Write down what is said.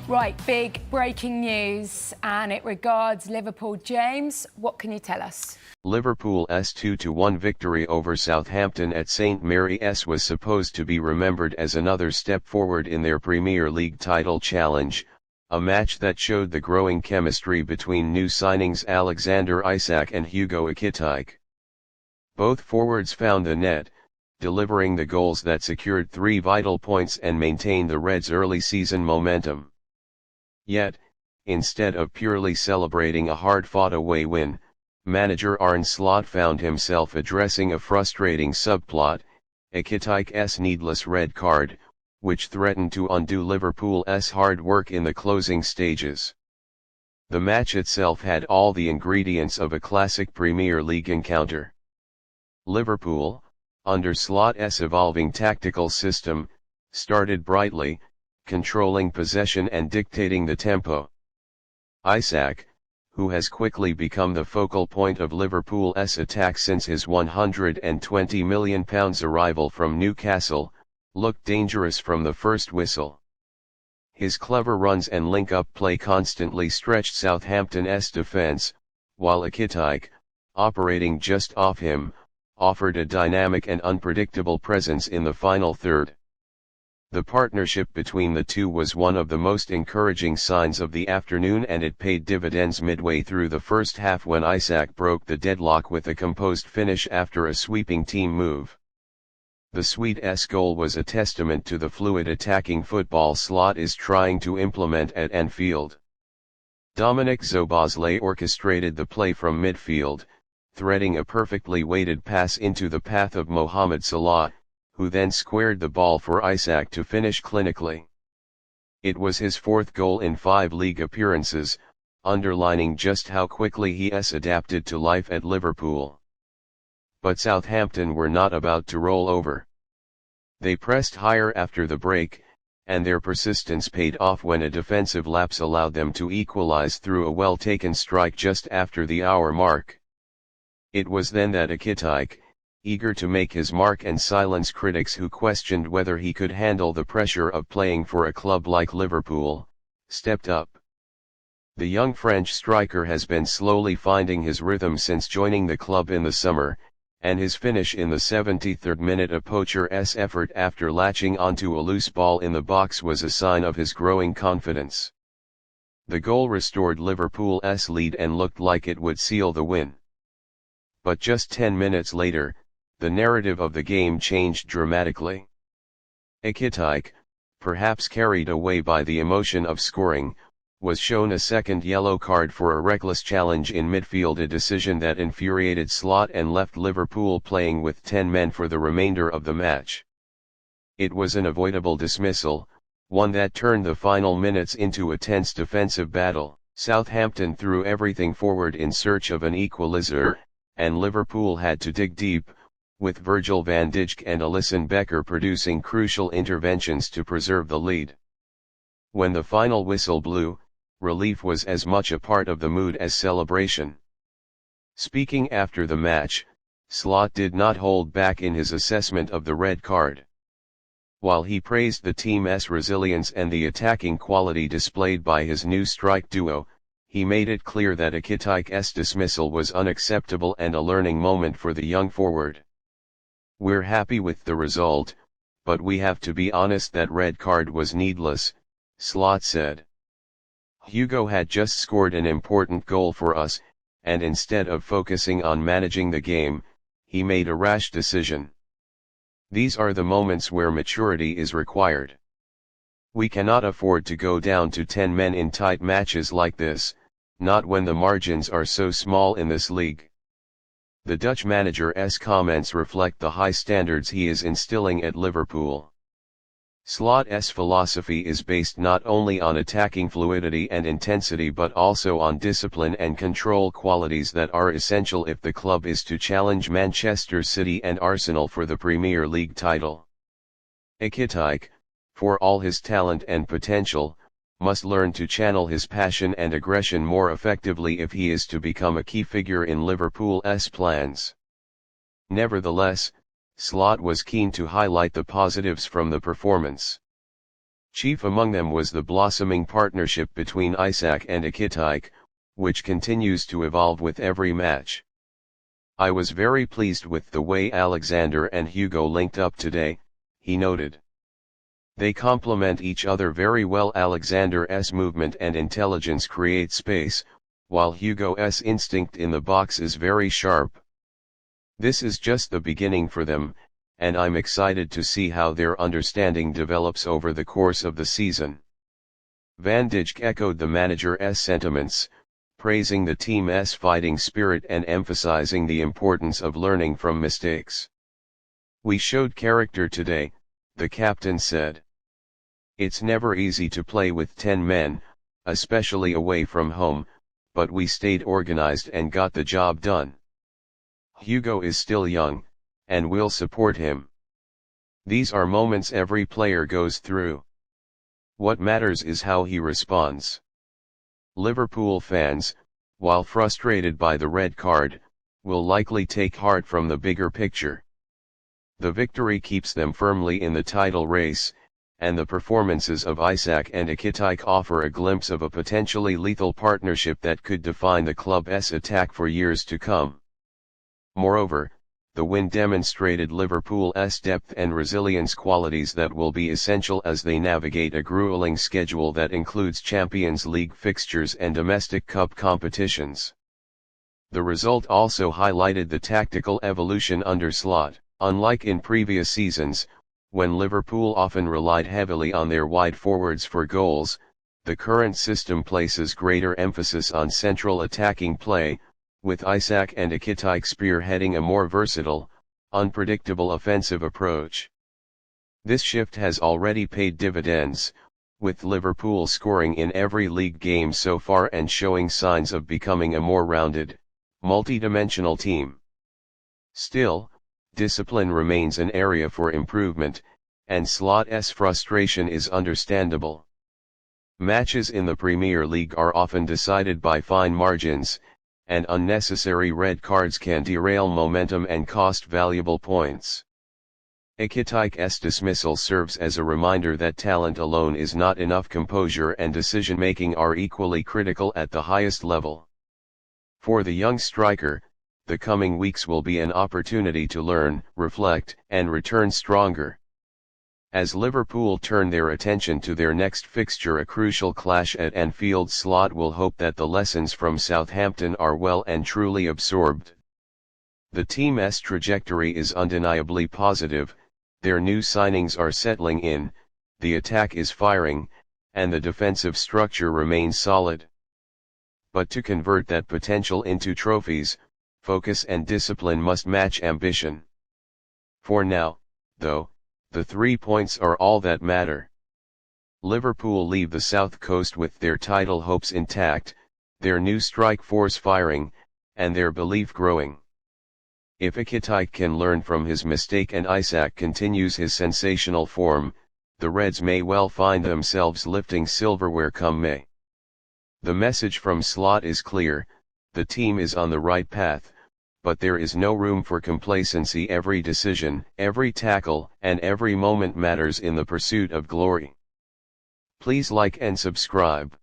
Right, big breaking news, and it regards Liverpool. James, what can you tell us? Liverpool's 2-1 victory over Southampton at St Mary's was supposed to be remembered as another step forward in their Premier League title challenge, a match that showed the growing chemistry between new signings Alexander Isak and Hugo Ekitike. Both forwards found the net, delivering the goals that secured 3 vital points and maintained the Reds' early season momentum. Yet, instead of purely celebrating a hard-fought away win, manager Arne Slot found himself addressing a frustrating subplot, Ekitike's needless red card, which threatened to undo Liverpool's hard work in the closing stages. The match itself had all the ingredients of a classic Premier League encounter. Liverpool, under Slot's evolving tactical system, started brightly, controlling possession and dictating the tempo. Isak, who has quickly become the focal point of Liverpool's attack since his £120 million arrival from Newcastle, looked dangerous from the first whistle. His clever runs and link-up play constantly stretched Southampton's defence, while Ekitike, operating just off him, offered a dynamic and unpredictable presence in the final third. The partnership between the two was one of the most encouraging signs of the afternoon, and it paid dividends midway through the first half when Isak broke the deadlock with a composed finish after a sweeping team move. The Swede's goal was a testament to the fluid attacking football Slot is trying to implement at Anfield. Dominic Szoboszlai orchestrated the play from midfield, threading a perfectly weighted pass into the path of Mohamed Salah, who then squared the ball for Isak to finish clinically. It was his 4th goal in 5 league appearances, underlining just how quickly he has adapted to life at Liverpool. But Southampton were not about to roll over. They pressed higher after the break, and their persistence paid off when a defensive lapse allowed them to equalise through a well-taken strike just after the hour mark. It was then that Ekitike, eager to make his mark and silence critics who questioned whether he could handle the pressure of playing for a club like Liverpool, stepped up. The young French striker has been slowly finding his rhythm since joining the club in the summer, and his finish in the 73rd minute, a poacher's effort after latching onto a loose ball in the box, was a sign of his growing confidence. The goal restored Liverpool's lead and looked like it would seal the win. But just 10 minutes later, the narrative of the game changed dramatically. Ekitike, perhaps carried away by the emotion of scoring, was shown a second yellow card for a reckless challenge in midfield, a decision that infuriated Slot and left Liverpool playing with 10 men for the remainder of the match. It was an avoidable dismissal, one that turned the final minutes into a tense defensive battle. Southampton threw everything forward in search of an equaliser, and Liverpool had to dig deep, with Virgil van Dijk and Alisson Becker producing crucial interventions to preserve the lead. When the final whistle blew, relief was as much a part of the mood as celebration. Speaking after the match, Slot did not hold back in his assessment of the red card. While he praised the team's resilience and the attacking quality displayed by his new strike duo, he made it clear that Ekitike's dismissal was unacceptable and a learning moment for the young forward. "We're happy with the result, but we have to be honest, that red card was needless," Slot said. "Hugo had just scored an important goal for us, and instead of focusing on managing the game, he made a rash decision. These are the moments where maturity is required. We cannot afford to go down to 10 men in tight matches like this, not when the margins are so small in this league." The Dutch manager's comments reflect the high standards he is instilling at Liverpool. Slot's philosophy is based not only on attacking fluidity and intensity but also on discipline and control, qualities that are essential if the club is to challenge Manchester City and Arsenal for the Premier League title. Ekitike, for all his talent and potential, must learn to channel his passion and aggression more effectively if he is to become a key figure in Liverpool's plans. Nevertheless, Slot was keen to highlight the positives from the performance. Chief among them was the blossoming partnership between Isak and Ekitike, which continues to evolve with every match. I was very pleased with the way Alexander and Hugo linked up today, he noted. They complement each other very well. Alexander's movement and intelligence create space, while Hugo's instinct in the box is very sharp. This is just the beginning for them, and I'm excited to see how their understanding develops over the course of the season. Van Dijk echoed the manager's sentiments, praising the team's fighting spirit and emphasizing the importance of learning from mistakes. "We showed character today," the captain said. "It's never easy to play with 10 men, especially away from home, but we stayed organized and got the job done. Hugo is still young, and we'll support him. These are moments every player goes through. What matters is how he responds." Liverpool fans, while frustrated by the red card, will likely take heart from the bigger picture. The victory keeps them firmly in the title race, and the performances of Isak and Ekitike offer a glimpse of a potentially lethal partnership that could define the club's attack for years to come. Moreover, the win demonstrated Liverpool's depth and resilience, qualities that will be essential as they navigate a grueling schedule that includes Champions League fixtures and domestic cup competitions. The result also highlighted the tactical evolution under Slot. Unlike in previous seasons, when Liverpool often relied heavily on their wide forwards for goals, the current system places greater emphasis on central attacking play, with Isak and Ekitike spearheading a more versatile, unpredictable offensive approach. This shift has already paid dividends, with Liverpool scoring in every league game so far and showing signs of becoming a more rounded, multi-dimensional team. Still, discipline remains an area for improvement, and Slot's frustration is understandable. Matches in the Premier League are often decided by fine margins, and unnecessary red cards can derail momentum and cost valuable points. Ekitike's dismissal serves as a reminder that talent alone is not enough. Composure and decision-making are equally critical at the highest level. For the young striker, the coming weeks will be an opportunity to learn, reflect, and return stronger. As Liverpool turn their attention to their next fixture, a crucial clash at Anfield, Slot will hope that the lessons from Southampton are well and truly absorbed. The team's trajectory is undeniably positive, their new signings are settling in, the attack is firing, and the defensive structure remains solid. But to convert that potential into trophies, focus and discipline must match ambition. For now, though, the 3 points are all that matter. Liverpool leave the South Coast with their title hopes intact, their new strike force firing, and their belief growing. If Ekitike can learn from his mistake and Isak continues his sensational form, the Reds may well find themselves lifting silverware come May. The message from Slot is clear: the team is on the right path, but there is no room for complacency. Every decision, every tackle, and every moment matters in the pursuit of glory. Please like and subscribe.